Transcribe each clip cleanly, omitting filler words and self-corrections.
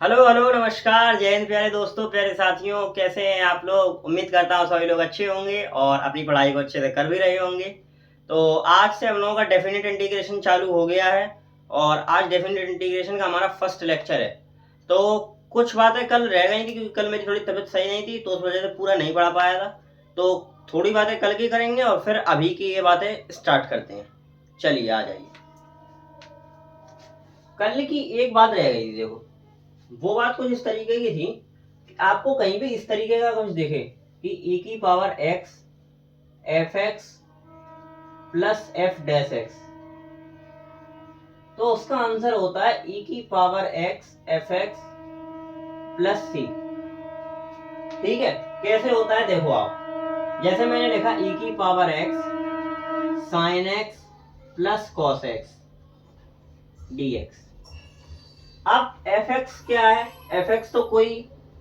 Hello hello नमस्कार, जय हिंद प्यारे दोस्तों, प्यारे साथियों, कैसे हैं आप लोग? उम्मीद करता हूँ सभी लोग अच्छे होंगे और अपनी पढ़ाई को अच्छे से कर भी रहे होंगे। तो आज से हम लोगों का डेफिनेट इंटीग्रेशन चालू हो गया है और आज डेफिनेट इंटीग्रेशन का हमारा फर्स्ट लेक्चर है। तो कुछ बातें कल रह गई थी क्योंकि कल मेरी थोड़ी तबीयत सही नहीं थी, तो उस वजह से पूरा नहीं पढ़ा पाया था। तो थोड़ी बातें कल की करेंगे और फिर अभी की ये बातें स्टार्ट करते हैं। चलिए आ जाइए। कल की एक बात रह गई थी, देखो वो बात कुछ इस तरीके की थी कि आपको कहीं भी इस तरीके का कुछ दिखे कि e की power x F X plus F dash X, तो उसका आंसर होता है e की power x F X plus C. ठीक है, कैसे होता है देखो आप, जैसे मैंने लिखा e की power x sine x plus cos x D x. अब एफ एक्स क्या है? एफ एक्स तो कोई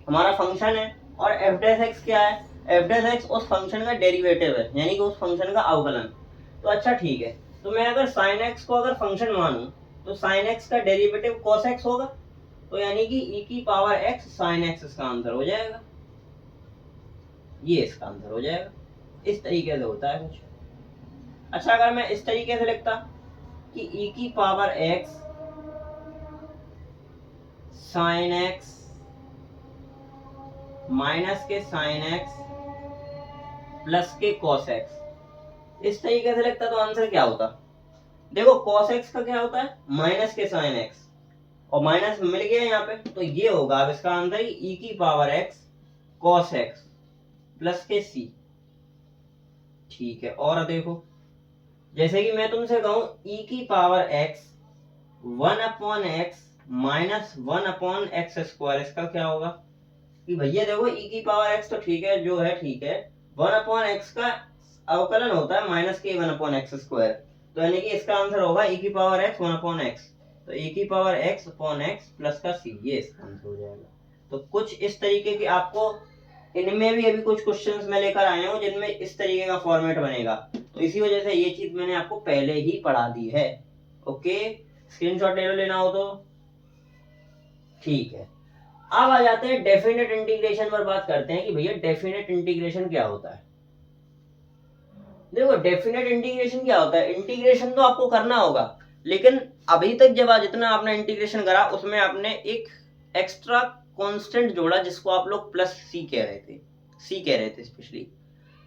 हमारा फंक्शन है और एफ डैश एक्स क्या है? एफ डैश एक्स उस फंक्शन का डेरिवेटिव है, यानी कि उस फंक्शन का अवकलन। तो अच्छा ठीक है, तो मैं अगर साइन एक्स को अगर फंक्शन मानूं तो साइन एक्स का डेरिवेटिव कॉस एक्स होगा, तो यानी कि e की पावर x साइन एक्स इसका आंसर हो जाएगा। ये इसका आंसर हो जाएगा। इस तरीके से होता है कुछ। अच्छा, अगर मैं इस तरीके से लिखता कि e की power x sine x minus के साइन एक्स प्लस के कॉस एक्स, इस तरीके से लिखता तो आंसर क्या होता? देखो कॉस एक्स का क्या होता है? माइनस के साइन एक्स, और माइनस मिल गया यहाँ पे, तो ये होगा अब इसका आंसर ही e की power x cos x plus के सी। ठीक है, और देखो जैसे कि मैं तुमसे कहूं e की power x 1/x minus 1/x square, इसका क्या होगा? कि भैया देखो e की पावर x तो ठीक है, जो है ठीक है, 1/x का अवकलन होता है माइनस के 1/x स्क्वायर, तो यानी कि इसका आंसर होगा e की पावर x 1/x, तो e की power x upon x plus का c, ये इसका आंसर हो जाएगा। तो कुछ इस तरीके की आपको इनमें भी अभी कुछ क्वेश्चंस मैं लेकर आया हूं जिनमें इस तरीके का फॉर्मेट बनेगा, तो इसी वजह से ये चीज मैंने आपको पहले ही पढ़ा दी है। ओके, स्क्रीनशॉट ले लो लेना हो तो। ठीक है, अब आ जाते हैं डेफिनेट इंटीग्रेशन पर, बात करते हैं कि भैया डेफिनेट इंटीग्रेशन क्या होता है। देखो डेफिनेट इंटीग्रेशन क्या होता है, इंटीग्रेशन तो आपको करना होगा, लेकिन अभी तक जब जितना आपने इंटीग्रेशन करा उसमें आपने एक एक्स्ट्रा कांस्टेंट जोड़ा जिसको आप लोग प्लस सी कह रहे थे, सी कह रहे थे स्पेशली।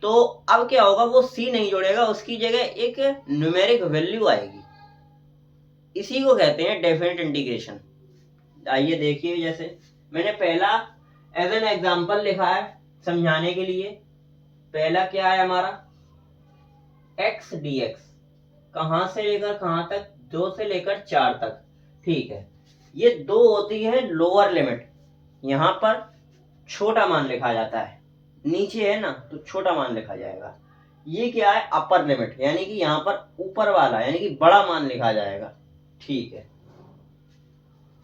तो अब क्या होगा, वो सी नहीं जोड़ेगा, उसकी जगह एक न्यूमेरिक वैल्यू आएगी, इसी को कहते हैं डेफिनेट इंटीग्रेशन। आइए देखिए, जैसे मैंने पहला एज एन एग्जांपल लिखा है समझाने के लिए। पहला क्या है हमारा, x dx, कहां से लेकर कहां तक? 2 से लेकर 4 तक। ठीक है, ये 2 होती है लोअर लिमिट, यहां पर छोटा मान लिखा जाता है, नीचे है ना तो छोटा मान लिखा जाएगा। ये क्या है? अपर लिमिट, यानी कि यहां पर ऊपर वाला यानी कि बड़ा मान लिखा जाएगा। ठीक है,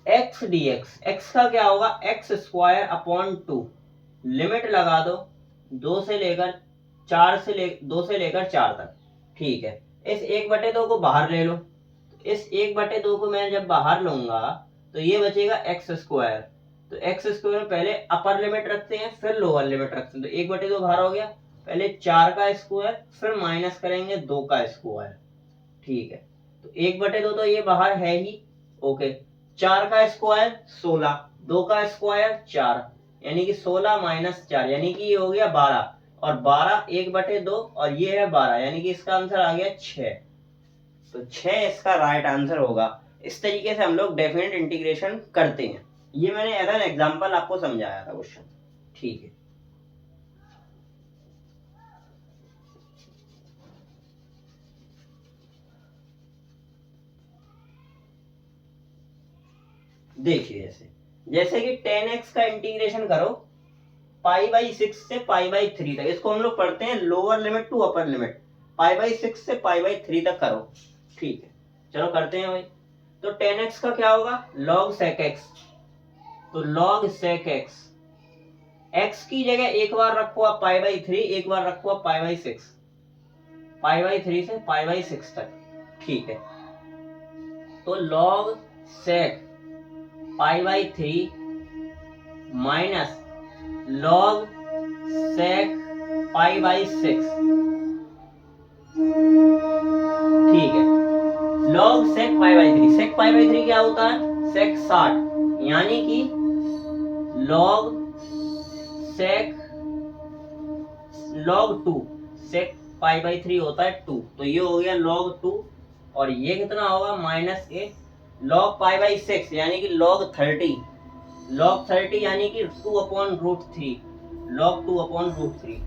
x dx, x का क्या होगा? एक्स स्क्वायर अपॉन 2, लिमिट लगा दो 2 से लेकर 2 से लेकर 4 तक। ठीक है, इस 1/2 को बाहर ले लो, इस 1/2 को मैं जब बाहर लूंगा तो ये बचेगा एक्स स्क्वायर, तो एक्स स्क्वायर में पहले अपर लिमिट रखते हैं फिर लोअर लिमिट रखते हैं, तो 1/2 बाहर हो गया, पहले 4 का स्क्वायर फिर माइनस करेंगे 2 का स्क्वायर। ठीक है, तो 1/2 तो ये बाहर है ही। ओके, 4 का स्क्वायर 16, 2 का स्क्वायर 4, यानी कि 16 माइनस 4 यानी कि ये हो गया 12, और 12 1/2 और ये है 12, यानी कि इसका आंसर आ गया 6। तो 6 इसका राइट आंसर होगा। इस तरीके से हम लोग डेफिनेट इंटीग्रेशन करते हैं, ये मैंने एज एन एग्जांपल आपको समझाया था क्वेश्चन। ठीक है, देखिए जैसे जैसे कि 10x का इंटीग्रेशन करो π/6 से π/3 तक, इसको हम लोग पढ़ते हैं lower limit to upper limit, π/6 से π/3 तक करो। ठीक है, चलो करते हैं भाई। तो 10x का क्या होगा? log sec x, तो log sec x, x की जगह एक बार रखो आप π/3, एक बार रखो आप π/6, π/3 से π/6 तक। ठीक है, तो log sec π/3 minus log sec pi by 6। ठीक है, log sec pi by 3। Sec pi by 3 क्या होता है? सेक 60, यानी कि log sec log 2 sec pi by 3 होता है 2, तो ये हो गया log 2, और ये कितना होगा? Minus A log pi by 6 यानी कि log 30, log 30 यानी कि 2/√3, log 2/√3।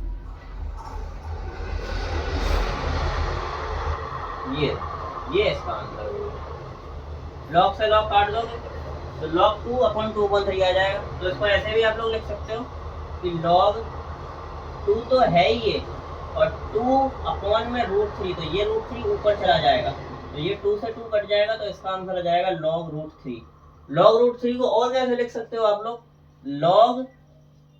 ये इसका आंसर होगा। log से log काट दोगे तो log 2/2/3 आ जाएगा। तो इसको ऐसे भी आप लोग लिख सकते हो कि log 2 तो है ही ये, और 2/√3, तो ये √3 ऊपर चला जाएगा, तो ये 2 से 2 कट जाएगा, तो इसका आंसर आ जाएगा log √3। log √3 को और कैसे लिख सकते हो आप लोग? log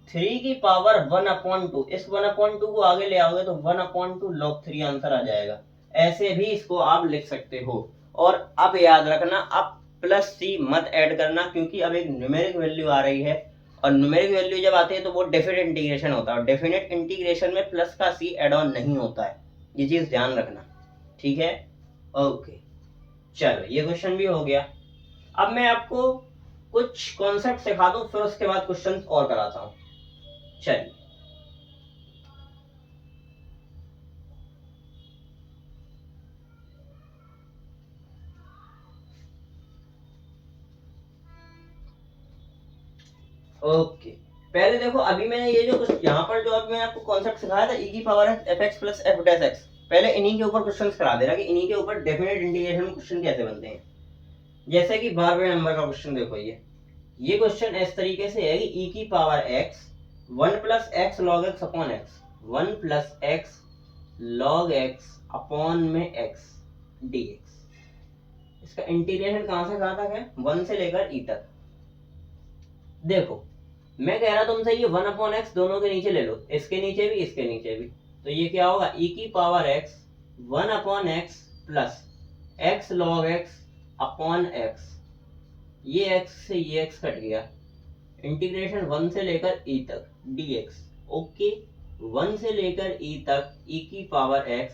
3 की पावर 1/2, इस 1/2 को आगे ले आओगे तो 1/2 log 3 आंसर आ जाएगा। ऐसे भी इसको आप लिख सकते हो। और अब याद रखना, अब प्लस सी मत ऐड करना, क्योंकि अब एक न्यूमेरिक वैल्यू आ रही है, और न्यूमेरिक वैल्यू जब आती है तो वो डेफिनेट इंटीग्रेशन होता है, और डेफिनेट इंटीग्रेशन में प्लस का सी एड ऑन नहीं होता है, ये चीज ध्यान रखना। ठीक है, ओके, चलो ये क्वेश्चन भी हो गया। अब मैं आपको कुछ कॉन्सेप्ट सिखा दूं, फिर उसके बाद क्वेश्चन और कराता हूं। चलिए, ओके, पहले देखो, अभी मैंने ये जो कुछ यहाँ पर जो अभी मैंने आपको कॉन्सेप्ट सिखाया था, e की power F X plus F dash x, पहले इन्हीं के ऊपर क्वेश्चन करा देना कि इन्हीं के ऊपर डेफिनेट इंटीग्रेशन में क्वेश्चन कैसे बनते हैं। जैसे कि 12वें नंबर का क्वेश्चन देखो, ये क्वेश्चन इस तरीके से है कि e की power x 1 plus x log x upon x, 1 plus x log x upon में x dx, इसका इंटीग्रेशन कहां से कहां तक है? 1 से लेकर e तक। देखो, मैं कह रहा तुमसे ये 1/x दोनों के नीचे ले लो, इसके नीचे भी इसके नीचे भी, तो ये क्या होगा? e की power x 1/x plus x log x upon x, ये x से ये x कट गया, इंटीग्रेशन 1 से लेकर e तक dx। ओके, 1 से लेकर e तक e की पावर x,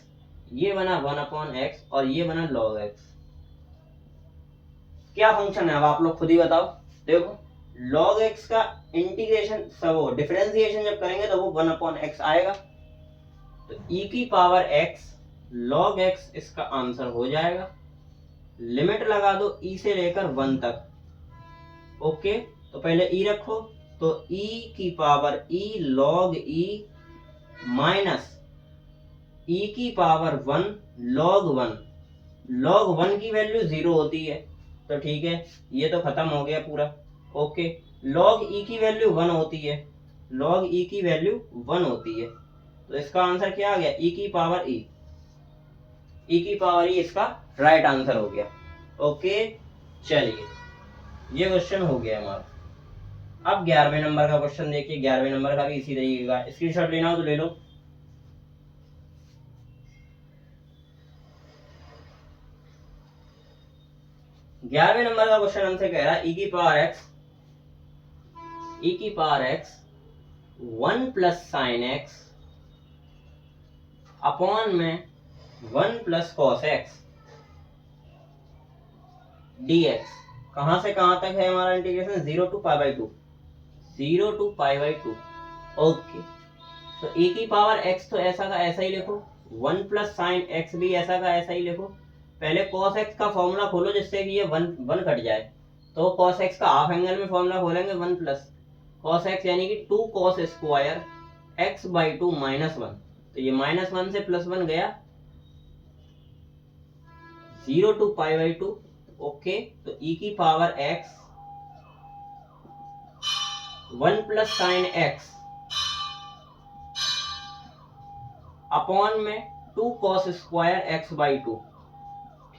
ये बना 1/x और ये बना log x। क्या फंक्शन है अब आप लोग खुद ही बताओ। देखो, log x का इंटीग्रेशन सब डिफरेंशिएशन जब करेंगे तो वो 1/x आएगा, तो e की पावर x log x इसका आंसर हो जाएगा। लिमिट लगा दो e से लेकर 1 तक। ओके, तो पहले e रखो, तो e की power e log e minus e की पावर 1 log 1, log 1 की वैल्यू 0 होती है, तो ठीक है, ये तो खत्म हो गया पूरा। ओके, log e की वैल्यू 1 होती है, log e की वैल्यू 1 होती है, तो इसका आंसर क्या आ गया? e की पावर e, e की पावर e इसका राइट आंसर हो गया। ओके, चलिए ये क्वेश्चन हो गया हमारा। अब 11वें नंबर का क्वेश्चन देखिए, 11वें नंबर का भी इसी तरीके का, स्क्रीनशॉट लेना हो तो ले लो। ग्यारहवें नंबर का क्वेश्चन हमसे कह रहा है e की power x 1 plus sign x upon में 1 प्लस कॉस x dx। कहां से कहां तक है हमारा integration? 0 to pi by 2, 0 to pi by 2। Okay, तो e की पावर x तो ऐसा का ऐसा ही लिखो, 1 प्लस साइन x भी ऐसा का ऐसा ही लिखो। पहले cos x का फॉर्मूला खोलो जिससे कि ये 1 कट जाए, तो cos x का हाफ एंगल में फॉर्मूला खोलेंगे 1 प्लस cos x यानी कि 2 cos square x by 2 minus 1, तो ये माइनस 1 से प्लस 1 गया, 0 to पाई बाई 2। ओके, तो e की power x 1 plus sign x upon में 2 cos स्क्वायर x बाई 2।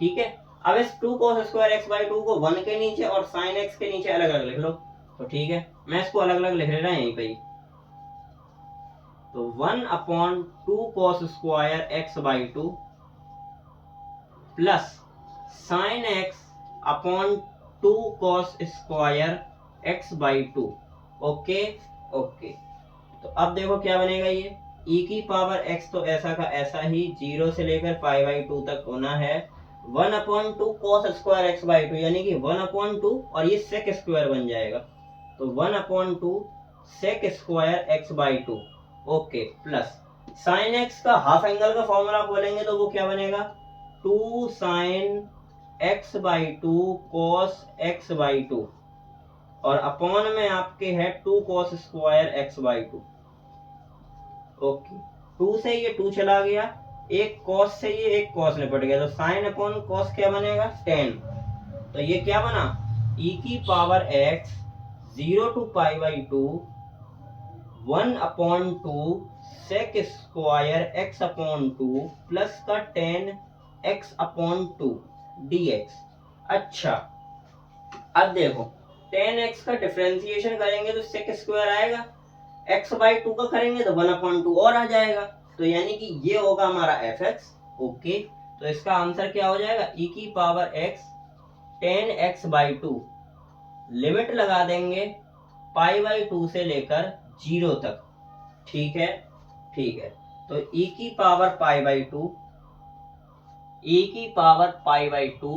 ठीक है, अब इस 2 cos स्क्वायर x बाई 2 को 1 के नीचे और साइन x के नीचे अलग अलग लिख लो, तो ठीक है, मैं इसको अलग अलग लिख रहा यहीं पे ही, तो 1/2 cos square x by 2 plus sign x upon 2 cos square x by 2। Okay okay. तो अब देखो क्या बनेगा ये e की पावर x, तो ऐसा का ऐसा ही 0 से लेकर पाई बाई 2 तक होना है 1/2 cos स्क्वायर x बाई 2, यानी कि 1/2 और ये sec स्क्वायर बन जाएगा, तो 1/2 sec square x by 2। Okay, plus sign x का हाफ एंगल का फॉर्मूला खोलेंगे तो वो क्या बनेगा 2 sin x by 2 cos x by 2, और अपॉन में आपके है 2 cos square x by 2। Okay, 2 से ये 2 चला गया, एक cos से ये एक cos निपट गया, तो sin अपॉन cos क्या बनेगा 10। तो ये क्या बना e की power x 0 to pi by 2 1/2 sec square x upon 2 plus का 10 x अपॉन 2 dx। अच्छा, अब देखो 10x का डिफरेंशिएशन करेंगे तो sec स्क्वायर आएगा, x बाई 2 का करेंगे तो 1/2 और आ जाएगा, तो यानी कि ये होगा हमारा fx। ओके, तो इसका आंसर क्या हो जाएगा e की power x 10x by 2, limit लगा देंगे पाई बाई 2 से लेकर 0 तक। ठीक है, ठीक है, तो e की पावर पाई बाई 2, e की power pi by 2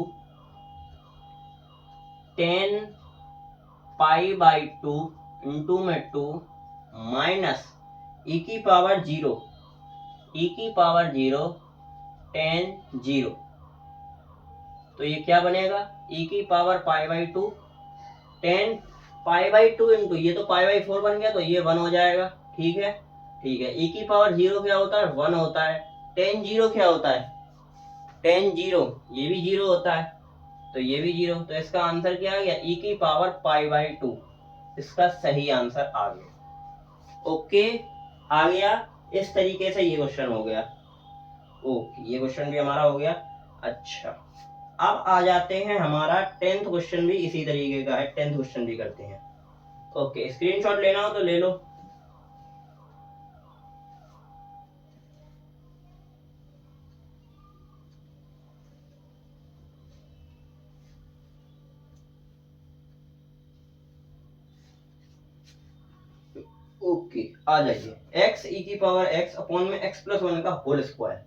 10 pi by 2 into में 2 माइनस e की पावर 0, e की पावर 0 10 0, तो ये क्या बनेगा e की power pi by 2 10 pi by 2 into ये तो पाई बाई 4 बन गया, तो ये 1 हो जाएगा। ठीक है, ठीक है, e की पावर 0 क्या होता है 1 होता है, 10 0 क्या होता है 10 0, ये भी 0 होता है, तो ये भी 0, तो इसका आंसर क्या आ गया e की पावर पाई बाई 2, इसका सही आंसर आ गया। ओके, आ गया, इस तरीके से ये क्वेश्चन हो गया। ओके, ये क्वेश्चन भी हमारा हो गया। अच्छा, अब आ जाते हैं हमारा 10th क्वेश्चन भी इसी तरीके का है, 10th क्वेश्चन भी करते हैं। ओके, स्क्रीनशॉट लेना हो तो ले लो। ओके, आ जाइए x e की पावर x अपॉन में x प्लस 1 का होल स्क्वायर,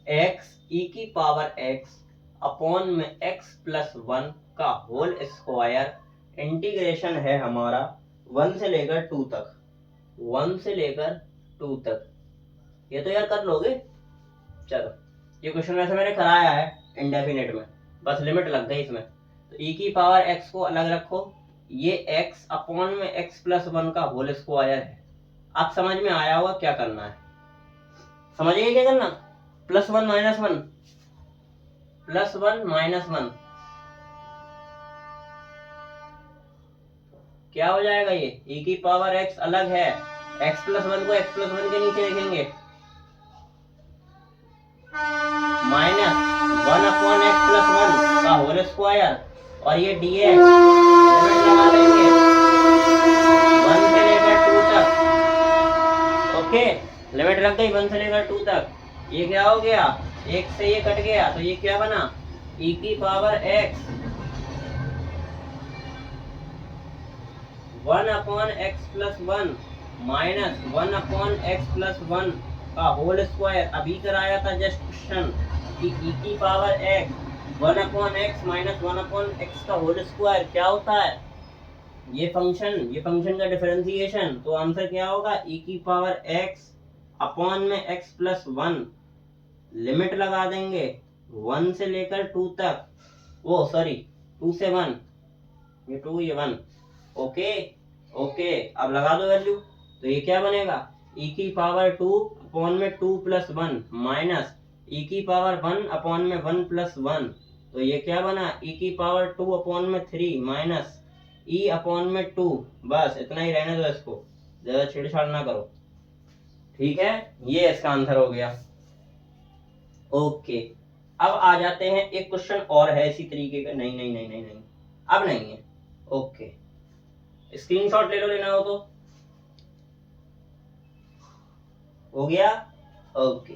x e की पावर x अपॉन में x प्लस 1 का होल स्क्वायर, इंटीग्रेशन है हमारा 1 से लेकर 2 तक, 1 से लेकर 2 तक। ये तो यार कर लोगे। चलो, ये क्वेश्चन वैसे मैंने कराया है इंडेफिनेट में, बस लिमिट लग गई इसमें, तो e की पावर x को अलग रखो, ये x अपॉन में x प्लस 1 का होल स्क्वायर है। आप समझ में आया होगा क्या करना है, समझिए क्या करना, प्लस 1 माइनस 1, प्लस 1 माइनस 1 क्या हो जाएगा, ये e की पावर x अलग है, x प्लस 1 को x प्लस 1 के नीचे लिखेंगे, माइनस 1 अपॉन x प्लस 1 का होल स्क्वायर, और ये dx लिमिट लगा देंगे 1 से लेकर 2 तक। ओके, लिमिट लग गई 1 से लेकर 2 तक, ये क्या हो गया, एक से ये कट गया, तो ये क्या बना e की power x 1 upon x plus 1 minus 1 upon x plus 1 का होल स्क्वायर। अभी कराया था जस्ट क्वेश्चन कि e की power x 1 upon x minus 1 upon x का होल स्क्वायर क्या होता है, ये फंक्शन का डिफरेंशिएशन, तो आंसर क्या होगा e की पावर x अपॉन में x प्लस 1, लिमिट लगा देंगे 1 से लेकर 2 तक, वो सॉरी 2 से 1, ये 2 ये 1। ओके ओके, अब लगा दो वैल्यू, तो ये क्या बनेगा e की पावर 2 अपॉन में 2 प्लस 1 माइनस e की पावर 1 अपॉन में 1 प्लस 1, तो ये क्या बना e की पावर 2 अपॉन में 3 माइनस e अपॉन में 2। बस इतना ही रहने दो, इसको ज्यादा छेड़छाड़ ना करो। ठीक है, ये इसका आंसर हो गया। ओके, अब आ जाते हैं, एक क्वेश्चन और है इसी तरीके का, नहीं नहीं नहीं नहीं नहीं, अब नहीं है। ओके, स्क्रीनशॉट ले लो, लेना हो तो। हो गया, ओके,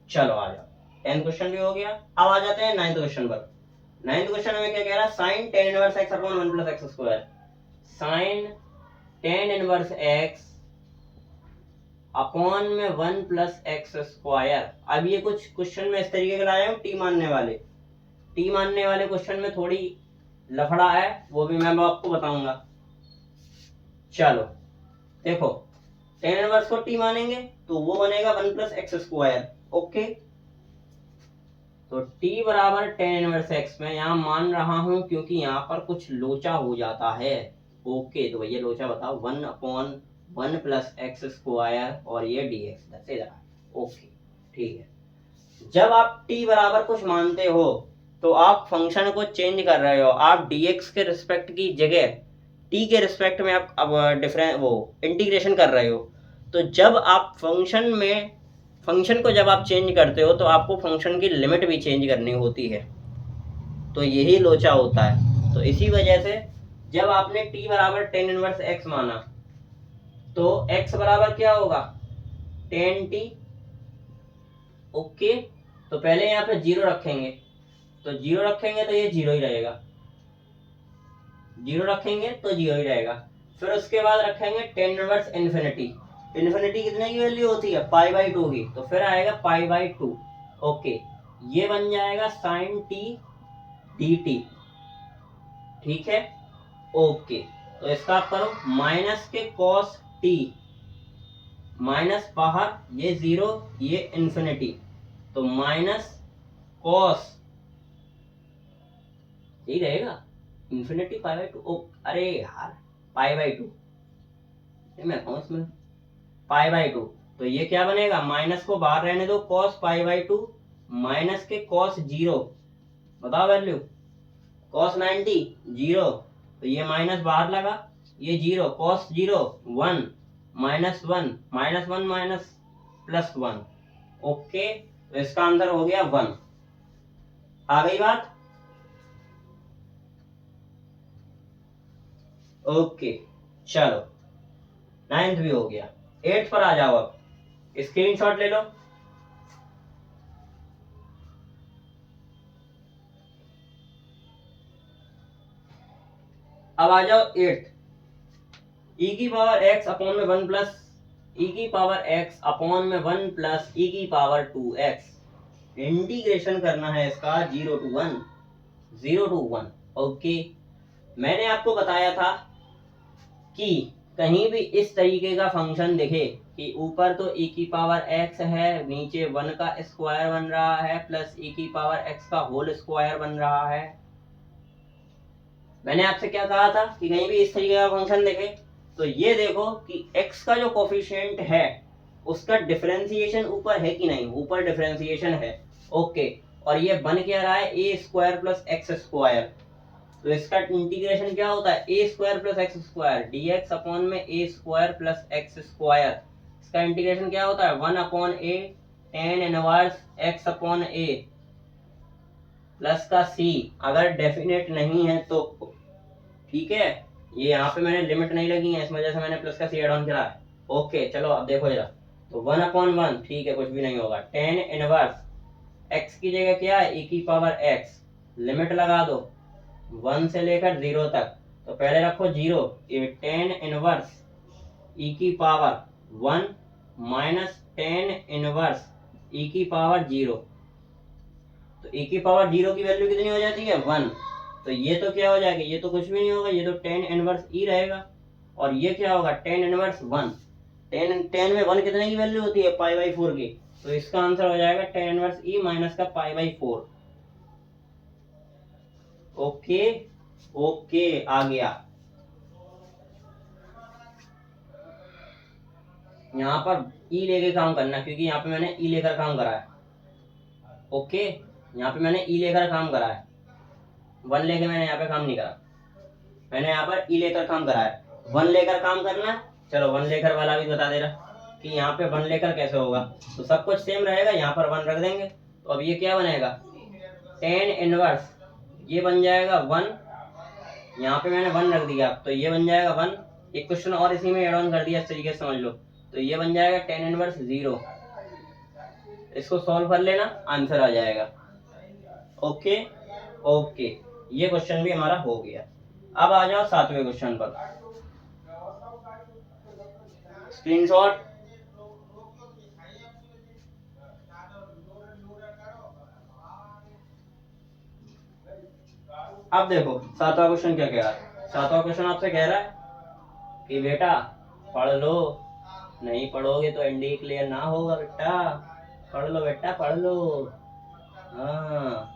चलो आ जाओ, 10th क्वेश्चन भी हो गया। अब आ जाते हैं 9th क्वेश्चन पर। नाइन्थ क्वेश्चन में क्या कह रहा है, sine tan inverse x upon one plus x square, sine tan inverse x upon में वन प्लस एक्स स्क्वायर। अब ये कुछ क्वेश्चन में इस तरीके का लाया हूँ टी मानने वाले क्वेश्चन में थोड़ी लफड़ा है, वो भी मैं आपको बताऊंगा। चलो देखो, टेन इनवर्स को टी मानेंगे तो वो बनेगा one plus x square. Okay, तो t बराबर टेन इनवर्स एक्स में यहाँ मान रहा हूं क्योंकि यहाँ पर कुछ लोचा हो जाता है। ओके, तो भैया लोचा बताओ, one upon one plus x square और ये dx दस रहा। ओके ठीक है, जब आप t बराबर कुछ मानते हो तो आप फंक्शन को चेंज कर रहे हो, आप dx के रिस्पेक्ट की जगह t के रिस्पेक्ट में आप अब डिफरेंट वो इंटीग्रेशन कर रहे हो। तो जब आप फंक्शन को जब आप चेंज करते हो तो आपको फंक्शन की लिमिट भी चेंज करनी होती है, तो यही लोचा होता है। तो इसी वजह से जब आपने t बराबर टेन इनवर्स x माना तो x बराबर क्या होगा, टेन टी। ओके, तो पहले यहाँ पे जीरो रखेंगे, तो जीरो रखेंगे तो ये जीरो ही रहेगा, जीरो रखेंगे तो जीरो ही रहेगा। फिर उसके बाद रखेंगे टेन इनवर्स इन्फिनिटी, इन्फिनिटी कितने की वैल्यू होती है, पाई बाई टू की, तो फिर आएगा पाई बाई टू। ओके, ये बन जाएगा साइन टी डी टी। ठीक है, ओके, तो इसका आप करो माइनस के कॉस टी, माइनस बाहर, ये जीरो ये इन्फिनिटी, तो माइनस कॉस, यही रहेगा इन्फिनिटी पाई बाई टू। अरे यार, पाई बाई टू मैं कहूँ इसमें पाई बाई टू, तो ये क्या बनेगा, माइनस को बाहर रहने दो, cos pi by two minus के कॉस जीरो, बताओ वैल्यू, कॉस 90 जीरो, तो ये माइनस बाहर लगा, ये zero, cos zero one, minus one minus plus one. Okay, तो इसका आंसर हो गया वन। आ गई बात। ओके चलो, नाइन्थ भी हो गया, एट्थ पर आ जाओ। अब स्क्रीनशॉट ले लो। अब आ जाओ एट्थ, e की पावर x अपॉन में वन प्लस e की पावर x अपॉन में वन प्लस e की पावर टू एक्स, इंटीग्रेशन करना है इसका जीरो टू वन। ओके, मैंने आपको बताया था कि कहीं भी इस तरीके का फंक्शन दिखे कि ऊपर तो e की पावर x है, नीचे वन का स्क्वायर बन रहा है, प्लस e की पावर x का होल स्क्वायर बन रहा है। मैंने आपसे क्या कहा था कि कहीं भी इस तरीके का फंक्शन देखे तो ये देखो कि x का जो कोफिशिएंट है उसका डिफरेंशिएशन ऊपर है कि नहीं, ऊपर डिफरेंशिएशन है। ओके, और ये बन क्या रहा है, A square plus x square, तो इसका इंटीग्रेशन क्या होता है, A square plus x square D X upon में A square plus x square, इसका इंटीग्रेशन क्या होता है, one upon A tan inverse x upon A plus का सी, अगर डेफिनेट नहीं है तो ठीक है, ये यहाँ पे मैंने लिमिट नहीं लगी है इस वजह से मैंने प्लस का सी एड ऑन करा है। ओके चलो अब देखो जरा, तो वन अपॉन वन, ठीक है कुछ भी नहीं होगा, टेन इनवर्स एक्स की जगह क्या है, e की पावर एक्स, लिमिट लगा दो वन से लेकर जीरो तक, तो पहले रखो जीरो, ये टेन इनवर्स e की power one minus tan inverse e की पावर जीरो, तो e की पावर जीरो की वैल्यू कितनी हो जाती है, वन, तो ये तो क्या हो जाएगा, ये तो कुछ भी नहीं होगा, ये तो टेन इनवर्स ई रहेगा, और ये क्या होगा, टेन इनवर्स वन, टेन में वन कितने की वैल्यू होती है, पाई बाई फोर की, तो इसका आंसर हो जाएगा टेन इनवर्स ई माइनस का pi by four. Okay okay, आ गया। यहाँ पर ई लेके काम करना क्योंकि यहाँ पे मैंने ई लेकर काम करा है। ओके, यहाँ पे मैंने ई लेकर काम करा है, वन लेके मैंने यहाँ पे काम नहीं करा, मैंने यहाँ पर ई लेकर काम करा है, वन लेकर काम करना है। चलो वन लेकर वाला भी बता दे रहा कि यहाँ पे वन लेकर कैसे होगा, तो सब कुछ सेम रहेगा, यहाँ पर वन रख देंगे, तो अब ये क्या बनेगा, टेन इनवर्स, ये बन जाएगा वन, यहाँ पे मैंने वन रख दिया तो ये बन जाएगा वन, एक क्वेश्चन और इसी में एड ऑन कर दिया, इस तरीके से समझ लो, तो ये बन जाएगा टेन इनवर्स जीरो, इसको सॉल्व कर लेना, आंसर आ जाएगा। ओके ओके, ये क्वेश्चन भी हमारा हो गया। अब आ जाओ 7वें क्वेश्चन पर। स्क्रीनशॉट। अब देखो 7वां क्वेश्चन क्या कह रहा है। 7वां क्वेश्चन आपसे कह रहा है कि बेटा पढ़ लो, नहीं पढ़ोगे तो एनडीए क्लियर ना होगा बेटा, पढ़ लो बेटा पढ़ लो। हाँ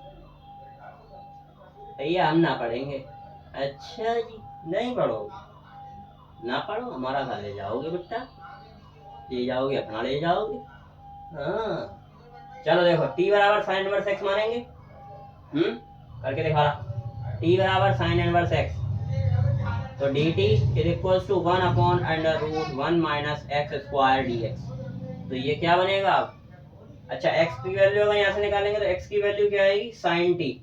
भैया हम ना पढ़ेंगे। अच्छा जी, नहीं पढ़ोगे, ना पढ़ो हमारा खा ले जाओगे बेटा, ले जाओगे अपना ले जाओगे। हाँ चलो देखो, टी बराबर साइन इनवर्स एक्स मानेंगे। करके दिखा रहा। टी बराबर साइन इनवर्स एक्स, तो d t is equal to 1/√1 minus x square D x. तो ये क्या बनेगा अब? अच्छा एक्स की वैल्यू अगर यहाँ से निकालेंगे तो एक्स की वैल्यू क्या आएगी? Sine t.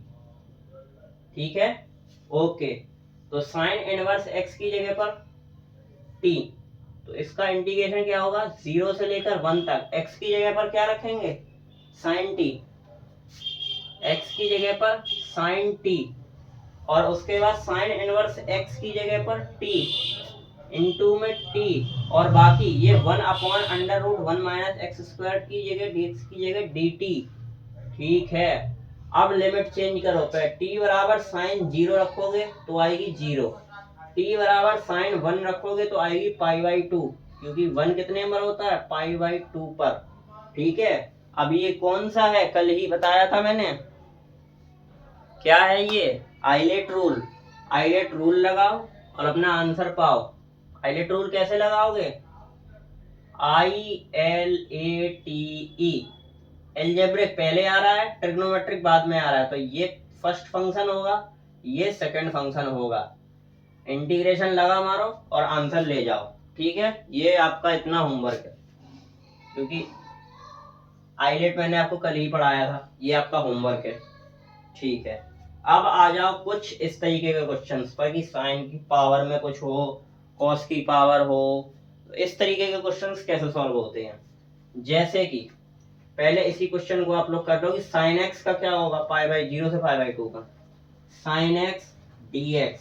ठीक है, ओके। तो साइन इनवर्स एक्स की जगह पर टी, तो इसका इंटीग्रेशन क्या होगा? 0 से लेकर 1 तक। एक्स की जगह पर क्या रखेंगे? साइन टी, एक्स की जगह पर साइन टी, और उसके बाद साइन इनवर्स एक्स की जगह पर टी, इनटू में टी, और बाकी ये 1/√1 माइनस एक्स स्क्वायर की जगह dx की जगह dt। ठीक है, अब लिमिट चेंज करो। पे टी बराबर साइन 0 रखोगे तो आएगी 0, टी बराबर साइन 1 रखोगे तो आएगी π/2, क्योंकि 1 कितने नंबर होता है? π/2 पर। ठीक है, अब ये कौन सा है? कल ही बताया था मैंने, क्या है ये? Islet rule. आइलेट रूल लगाओ और अपना आंसर पाओ। आइलेट रूल कैसे लगाओगे? ILATE, एल्जेब्रिक पहले आ रहा है, ट्रिग्नोमेट्रिक बाद में आ रहा है, तो ये फर्स्ट फंक्शन होगा, ये सेकंड फंक्शन होगा। इंटीग्रेशन लगा मारो और आंसर ले जाओ। ठीक है, ये आपका इतना होमवर्क है, क्योंकि आइलेट मैंने आपको कल ही पढ़ाया था, ये आपका होमवर्क है। ठीक है, अब आ जाओ कुछ इस तरीके के क्वेश्चंस पर कि साइन की पावर में कुछ हो, कॉस की पावर हो, तो इस तरीके के क्वेश्चंस कैसे सॉल्व होते हैं। जैसे कि पहले इसी क्वेश्चन को आप लोग कर लो कि साइन एक्स का क्या होगा? π/0 से π/2 का साइन एक्स dx,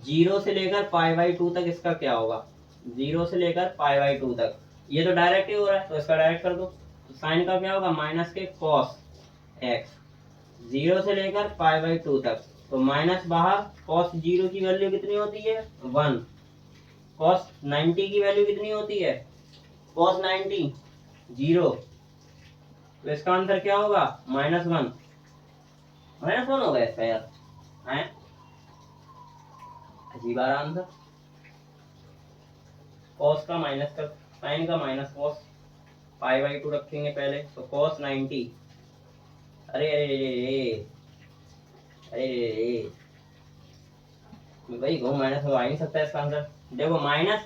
0 से लेकर π/2 तक इसका क्या होगा? 0 से लेकर π/2 तक। ये तो डायरेक्ट ही हो रहा है, तो इसका डायरेक्ट कर दो। तो साइन का क्या होगा? माइनस के कॉस एक्स, 0 से लेकर π/2 तक, तो माइनस बाहर, कॉस 0 की वैल्यू कितनी होती है? 1। कॉस 90 की वैल्यू कितनी होती है? कॉस 90 0, तो इसका आंसर क्या होगा? -1। -1 होगा इसका यार, है अजीब आ रहा आंसर। कॉस का माइनस का, साइन का माइनस कॉस, π/2 रखेंगे पहले, तो कॉस 90। अरे अरे अरे अरे भाई घूम, माइनस हो आ ही नहीं सकता इसका आंसर। देखो माइनस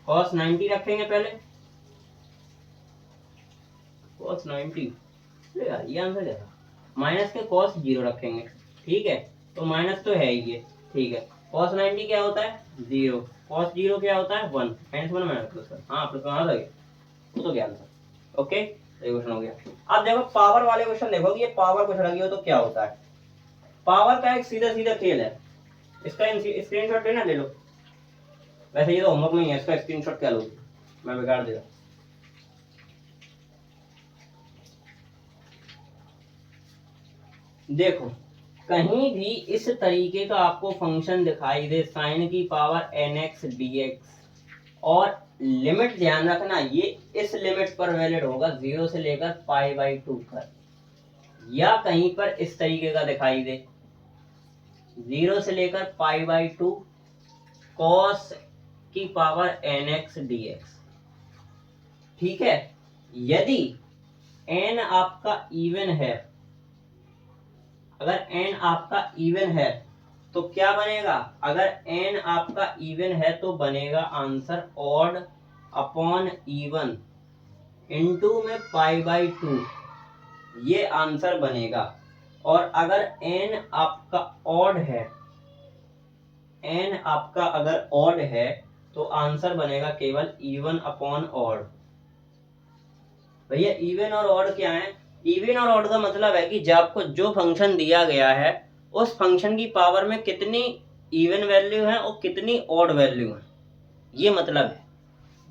कॉस 90 रखेंगे पहले, कॉस 90, यार ये आंसर क्या था? माइनस के कॉस 0 रखेंगे। ठीक है, तो माइनस तो है ही ये। ठीक है, कॉस 90 क्या होता है? 0, कॉस 0 क्या होता है? 1, -1 माइनस +1। हाँ प्लस वन आ गया, वो तो क्या आंसर। ओके, ये क्वेश्चन हो गया। अब देखो पावर वाले क्वेश्चन देखो, ये पावर कुछ लगी हो तो क्या होता है। पावर का एक सीधा सीधा खेल है, इसका स्क्रीनशॉट लेना, ले लो। वैसे ये तो होमवर्क नहीं है, इसका स्क्रीनशॉट क्या लो, मैं बिगाड़ देगा। देखो कहीं भी इस तरीके का आपको फंक्शन दिखाई दे, साइन की पावर nx dx, और लिमिट ध्यान रखना ये इस लिमिट पर वैलिड होगा 0 से लेकर π/2 पर, या कहीं पर इस तरीके का दिखाई दे 0 से लेकर π/2 cos की पावर nx dx। ठीक है, यदि n आपका इवन है, अगर n आपका इवन है तो क्या बनेगा? अगर n आपका इवन है तो बनेगा answer odd upon even into में π/2, ये आंसर बनेगा। और अगर n आपका ऑड है, n आपका अगर ऑड है तो आंसर बनेगा केवल इवन अपॉन ऑड। भैया इवन और ऑड क्या है? इवन और ऑड का मतलब है कि जब आपको जो फंक्शन दिया गया है उस फंक्शन की पावर में कितनी इवन वैल्यू है और कितनी ऑड वैल्यू है, ये मतलब है।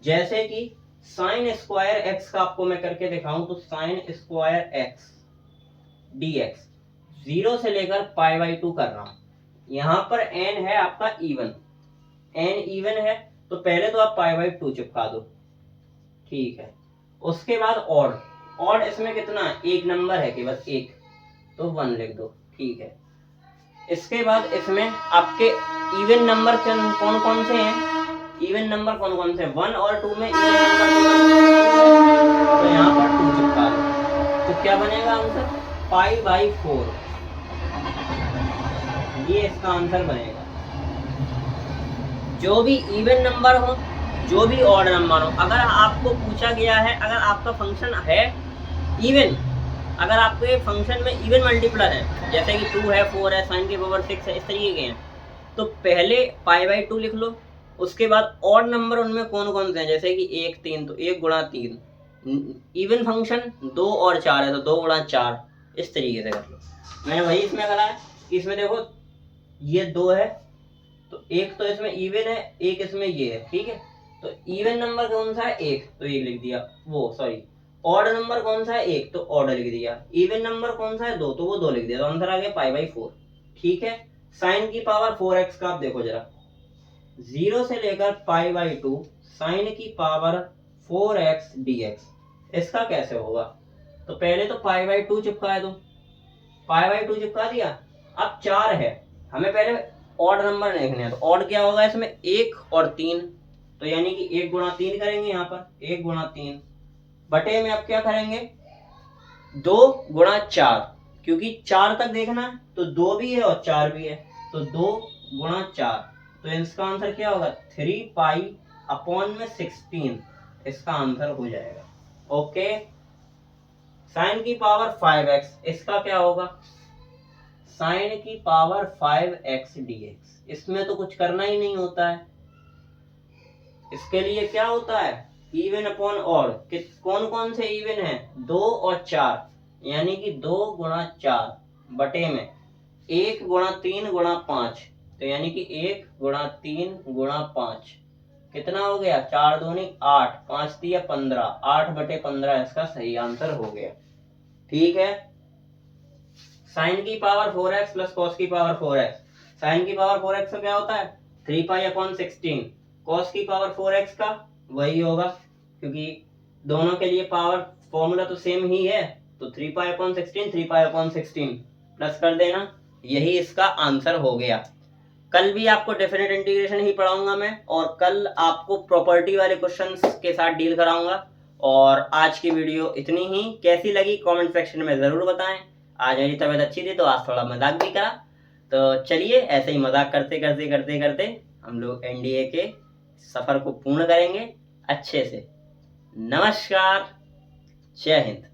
जैसे कि साइन स्क्वायर एक्स का आपको मैं करके दिखाऊं तो साइन स्क्वायर एक्स dx 0 से लेकर π/2 कर रहा हूं। यहां पर n है आपका इवन, n इवन है तो पहले तो आप π/2 चिपका दो, ठीक है। उसके बाद ऑड, ऑड इसमें कितना है, एक नंबर है कि बस एक, तो 1 लिख दो, ठीक है। इसके बाद इसमें आपके इवन नंबर कौन कौन से हैं, इवन नंबर कौन कौन से, 1 और 2 में इवन नंबर तो यहाँ पर 2 चिपका दो, तो क्या बनेगा आंसर, π/4, ये इसका आंसर बनेगा। जो भी इवन नंबर हो, जो भी ऑड नंबर हो, अगर आपको पूछा गया है, अगर आपका फंक्शन है इवन, अगर आपके फंक्शन में इवन मल्टीप्लर है, जैसे कि 2 है, 4 है, साइन की पावर 6 है, इस तरीके के हैं, तो पहले π/2 लिख लो। उसके बाद ऑड नंबर उनमें कौन कौन से हैं, जैसे कि 1 3, तो 1 गुणा 3, इवन फंक्शन 2 और 4 है तो 2 गुणा 4, इस तरीके से कर लो। मैंने वही इसमें करा है, इसमें देखो ये 2 है तो एक तो इसमें इवन है, एक इसमें ये है, ठीक है। तो इवन नंबर कौन सा है, 1, तो 1 लिख दिया, वो सॉरी ऑड नंबर कौन सा है, 1, तो ऑड लिख दिया। इवन नंबर कौन सा है, 2, तो वो 2 लिख दिया, तो आंसर आ गया π/4, ठीक है। साइन की पावर 4x का आप देखो जरा, 0 से लेकर π/2 साइन की पावर 4x dx, इसका कैसे होगा, तो पहले तो π/2 चिपका दो, π/2 चिपका दिया। अब 4 है, हमें पहले ऑड नंबर देखने हैं, तो ऑड क्या होगा इसमें, 1 और 3, तो यानी कि 1 गुणा 3 करेंगे, यहाँ पर 1 गुणा 3 बटे में अब क्या करेंगे, 2 गुणा 4, क्योंकि 4 तक देखना है तो 2 भी है और 4 भी है, तो 2 गुणा 4, तो इसका आंसर क्या होगा, 3π/16, इसका आंसर हो जाएगा, ओके। साइन की पावर 5x, इसका क्या होगा, साइन की पावर 5x dx, इसमें तो कुछ करना ही नहीं होता है। इसके लिए क्या होता है, इवन अपॉन ऑड, कौन कौन से इवन है, 2 और 4, यानी कि 2 गुणा 4 बटे में 1 गुणा 3 गुणा 5, तो यानी कि 1 गुणा 3 गुणा 5 कितना हो गया, 4 दूनी 8, 5 दिया 15, 8/15 इसका सही आंसर हो गया, ठीक है। साइन की पावर 4x प्लस कॉस की पावर 4x, साइन की पावर 4x का क्या होता है, 3π/16, कॉस की पावर 4x का वही होगा, क्योंकि दोनों के लिए पावर फॉर्मूला तो सेम ही है, तो 3π/16 3π/16 प्लस कर देना, यही इसका आंसर हो गया। कल भी आपको डेफिनेट इंटीग्रेशन ही पढ़ाऊंगा मैं, और कल आपको प्रॉपर्टी वाले क्वेश्चंस के साथ डील कराऊंगा। और आज की वीडियो इतनी ही, कैसी लगी कमेंट सेक्शन में ज़रूर बताएं। आज मेरी तबीयत अच्छी थी तो आज थोड़ा मजाक भी करा, तो चलिए ऐसे ही मजाक करते करते करते करते हम लोग एनडीए के सफ़र को पूर्ण करेंगे अच्छे से। नमस्कार, जय हिंद।